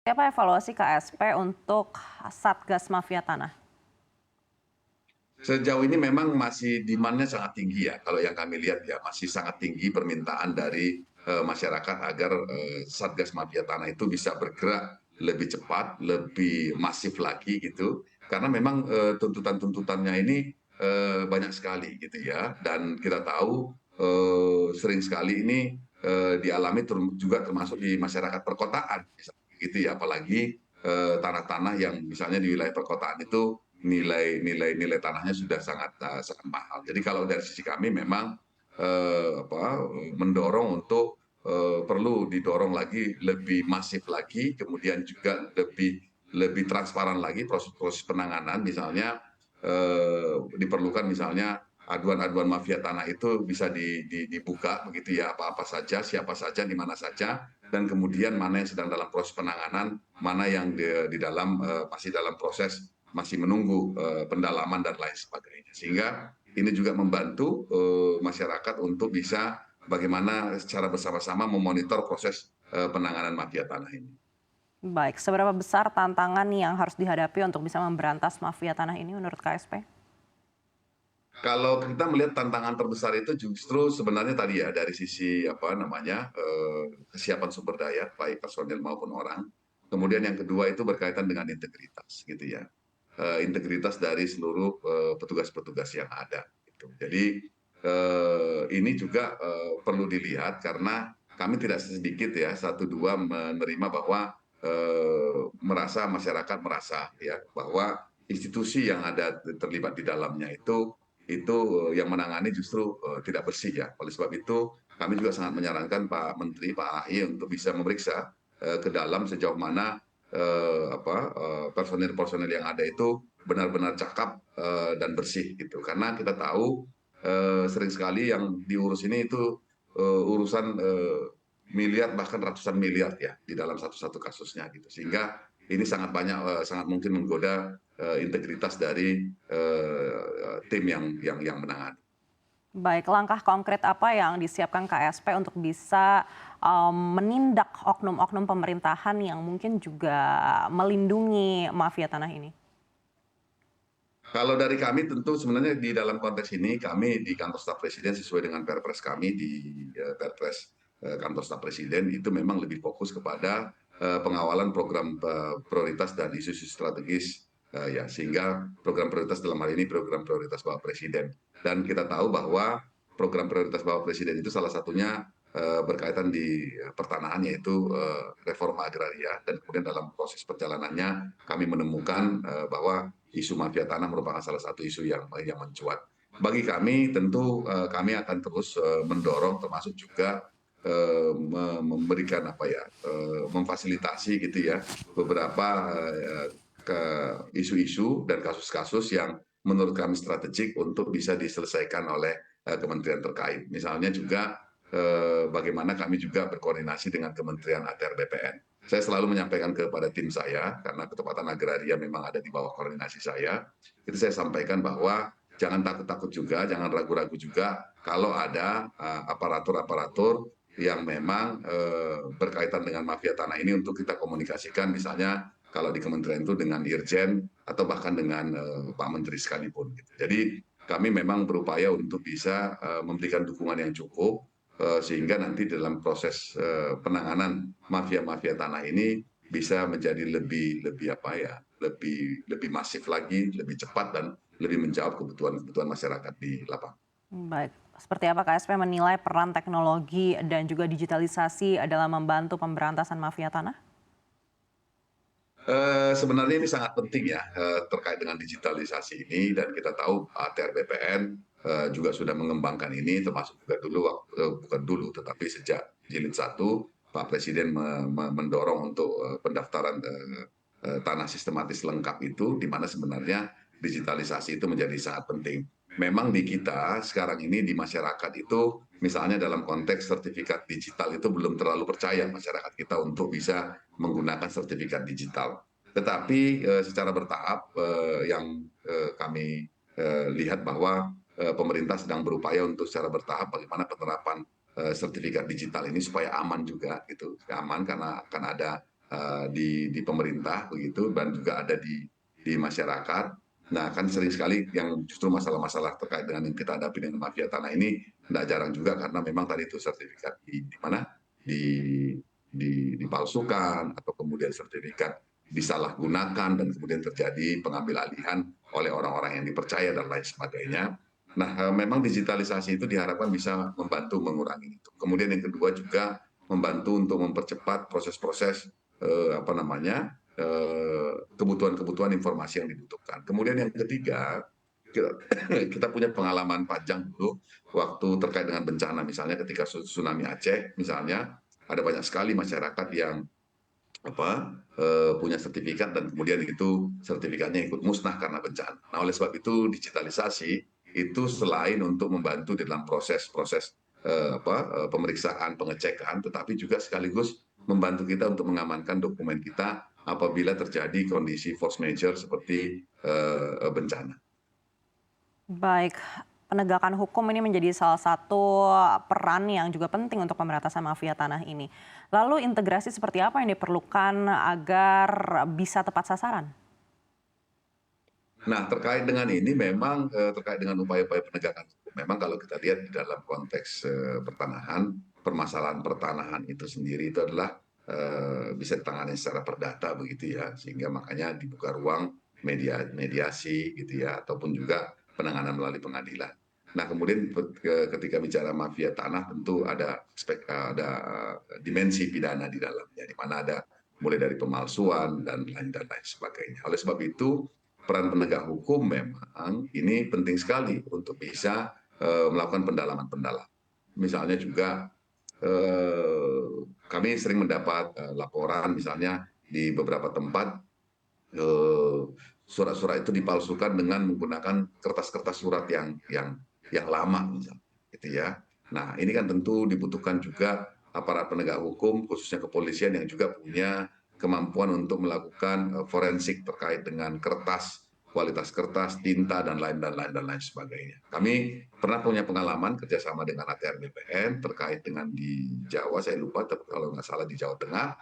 Apa evaluasi KSP untuk Satgas Mafia Tanah? Sejauh ini memang masih demand-nya sangat tinggi ya, kalau yang kami lihat ya, masih sangat tinggi permintaan dari masyarakat agar Satgas Mafia Tanah itu bisa bergerak lebih cepat, lebih masif lagi gitu. Karena memang tuntutan-tuntutannya ini banyak sekali gitu ya, dan kita tahu sering sekali ini dialami juga termasuk di masyarakat perkotaan, gitu ya, apalagi tanah-tanah yang misalnya di wilayah perkotaan itu nilai tanahnya sudah sangat mahal. Jadi kalau dari sisi kami memang mendorong untuk perlu didorong lagi lebih masif lagi, kemudian juga lebih transparan lagi proses penanganan. Misalnya diperlukan misalnya aduan-aduan mafia tanah itu bisa dibuka begitu ya, apa-apa saja, siapa saja, di mana saja, dan kemudian mana yang sedang dalam proses penanganan, mana yang di dalam masih dalam proses masih menunggu pendalaman dan lain sebagainya. Sehingga ini juga membantu masyarakat untuk bisa bagaimana secara bersama-sama memonitor proses penanganan mafia tanah ini. Baik, seberapa besar tantangan yang harus dihadapi untuk bisa memberantas mafia tanah ini menurut KSP? Kalau kita melihat tantangan terbesar itu justru sebenarnya tadi ya, dari sisi apa namanya kesiapan sumber daya baik personil maupun orang. Kemudian yang kedua itu berkaitan dengan integritas gitu ya. Integritas dari seluruh petugas-petugas yang ada gitu. Jadi ini juga perlu dilihat karena kami tidak sedikit ya, satu dua menerima bahwa masyarakat merasa ya bahwa institusi yang ada terlibat di dalamnya itu yang menangani justru tidak bersih ya. Oleh sebab itu kami juga sangat menyarankan Pak Menteri, Pak AHY untuk bisa memeriksa ke dalam sejauh mana personil-personil yang ada itu benar-benar cakap dan bersih gitu. Karena kita tahu sering sekali yang diurus ini itu urusan miliar bahkan ratusan miliar ya di dalam satu-satu kasusnya gitu. Sehingga ini sangat banyak sangat mungkin menggoda integritas dari tim yang menangani. Baik, langkah konkret apa yang disiapkan KSP untuk bisa menindak oknum-oknum pemerintahan yang mungkin juga melindungi mafia tanah ini? Kalau dari kami tentu sebenarnya di dalam konteks ini kami di kantor staf presiden sesuai dengan perpres kami di perpres kantor staf presiden itu memang lebih fokus kepada pengawalan program prioritas dan isu-isu strategis ya, sehingga program prioritas dalam hal ini program prioritas Bapak Presiden, dan kita tahu bahwa program prioritas Bapak Presiden itu salah satunya berkaitan di pertanahan, yaitu reforma agraria, dan kemudian dalam proses perjalanannya kami menemukan bahwa isu mafia tanah merupakan salah satu isu yang mencuat. Bagi kami tentu kami akan terus mendorong, termasuk juga memberikan memfasilitasi gitu ya beberapa ke isu-isu dan kasus-kasus yang menurut kami strategik untuk bisa diselesaikan oleh kementerian terkait. Misalnya juga bagaimana kami juga berkoordinasi dengan Kementerian ATR BPN. Saya selalu menyampaikan kepada tim saya, karena ketepatan agraria memang ada di bawah koordinasi saya, itu saya sampaikan bahwa jangan takut-takut juga, jangan ragu-ragu juga kalau ada aparatur-aparatur yang memang berkaitan dengan mafia tanah ini untuk kita komunikasikan, misalnya kalau di kementerian itu dengan Irjen atau bahkan dengan Pak Menteri sekalipun. Jadi kami memang berupaya untuk bisa memberikan dukungan yang cukup sehingga nanti dalam proses penanganan mafia-mafia tanah ini bisa menjadi lebih masif lagi, lebih cepat, dan lebih menjawab kebutuhan masyarakat di lapangan. Baik, seperti apa KSP menilai peran teknologi dan juga digitalisasi dalam membantu pemberantasan mafia tanah? Sebenarnya ini sangat penting ya terkait dengan digitalisasi ini, dan kita tahu ATR BPN juga sudah mengembangkan ini, termasuk juga bukan dulu tetapi sejak jilid 1 Pak Presiden mendorong untuk pendaftaran tanah sistematis lengkap itu, di mana sebenarnya digitalisasi itu menjadi sangat penting. Memang di kita sekarang ini di masyarakat itu misalnya dalam konteks sertifikat digital itu belum terlalu percaya masyarakat kita untuk bisa menggunakan sertifikat digital. Tetapi secara bertahap yang kami lihat bahwa pemerintah sedang berupaya untuk secara bertahap bagaimana penerapan sertifikat digital ini supaya aman juga gitu, aman karena akan ada di pemerintah begitu, dan juga ada di masyarakat. Nah, kan sering sekali yang justru masalah-masalah terkait dengan yang kita hadapi dengan mafia tanah ini tidak jarang juga karena memang tadi itu sertifikat di mana dipalsukan atau kemudian sertifikat disalahgunakan dan kemudian terjadi pengambil alihan oleh orang-orang yang dipercaya dan lain sebagainya. Nah, memang digitalisasi itu diharapkan bisa membantu mengurangi itu. Kemudian yang kedua juga membantu untuk mempercepat proses-proses kebutuhan-kebutuhan informasi yang dibutuhkan. Kemudian yang ketiga, kita punya pengalaman panjang dulu waktu terkait dengan bencana, misalnya ketika tsunami Aceh, misalnya ada banyak sekali masyarakat yang punya sertifikat dan kemudian itu sertifikatnya ikut musnah karena bencana. Nah, oleh sebab itu digitalisasi itu selain untuk membantu dalam proses-proses pemeriksaan, pengecekan, tetapi juga sekaligus membantu kita untuk mengamankan dokumen kita apabila terjadi kondisi force majeure seperti bencana. Baik, penegakan hukum ini menjadi salah satu peran yang juga penting untuk pemberantasan mafia tanah ini. Lalu integrasi seperti apa yang diperlukan agar bisa tepat sasaran? Nah, terkait dengan ini memang terkait dengan upaya-upaya penegakan hukum, memang kalau kita lihat di dalam konteks pertanahan, permasalahan pertanahan itu sendiri itu adalah bisa ditangani secara perdata begitu ya, sehingga makanya dibuka ruang mediasi gitu ya, ataupun juga penanganan melalui pengadilan. Nah, kemudian ketika bicara mafia tanah tentu ada dimensi pidana di dalamnya, di mana ada mulai dari pemalsuan dan lain sebagainya. Oleh sebab itu peran penegak hukum memang ini penting sekali untuk bisa melakukan pendalaman-pendalaman. Misalnya juga kami sering mendapat laporan misalnya di beberapa tempat surat-surat itu dipalsukan dengan menggunakan kertas-kertas surat yang lama misalnya, gitu ya. Nah, ini kan tentu dibutuhkan juga aparat penegak hukum khususnya kepolisian yang juga punya kemampuan untuk melakukan forensik terkait dengan kertas, kualitas kertas, tinta dan lain sebagainya. Kami pernah punya pengalaman kerjasama dengan ATR BPN terkait dengan di Jawa, saya lupa tapi kalau nggak salah di Jawa Tengah,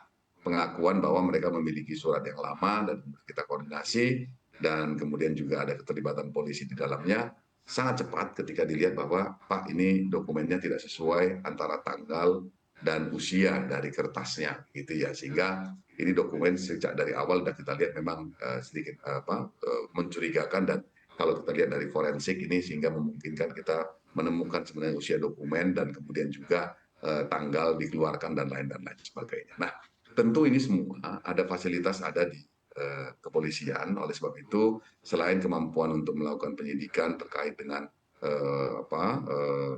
pengakuan bahwa mereka memiliki surat yang lama dan kita koordinasi dan kemudian juga ada keterlibatan polisi di dalamnya. Sangat cepat ketika dilihat bahwa Pak ini dokumennya tidak sesuai antara tanggal dan usia dari kertasnya gitu ya, sehingga ini dokumen sejak dari awal sudah kita lihat memang sedikit mencurigakan, dan kalau kita lihat dari forensik ini sehingga memungkinkan kita menemukan sebenarnya usia dokumen dan kemudian juga tanggal dikeluarkan dan lain sebagainya. Nah, tentu ini semua ada fasilitas ada di kepolisian. Oleh sebab itu, selain kemampuan untuk melakukan penyidikan terkait dengan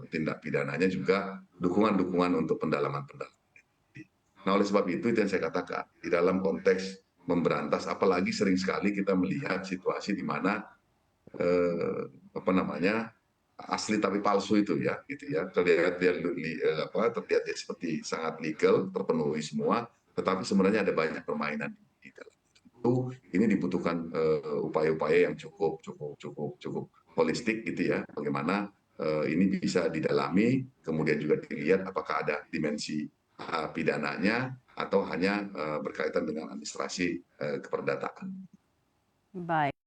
tindak pidananya, juga dukungan-dukungan untuk pendalaman-pendalaman. Nah, oleh sebab itu yang saya katakan di dalam konteks memberantas, apalagi sering sekali kita melihat situasi di mana asli tapi palsu itu ya, gitu ya, terlihat terlihat seperti sangat legal, terpenuhi semua, tetapi sebenarnya ada banyak permainan di dalam itu. Ini dibutuhkan upaya-upaya yang cukup holistik gitu ya, bagaimana ini bisa didalami, kemudian juga dilihat apakah ada dimensi pidananya atau hanya berkaitan dengan administrasi keperdataan. Baik.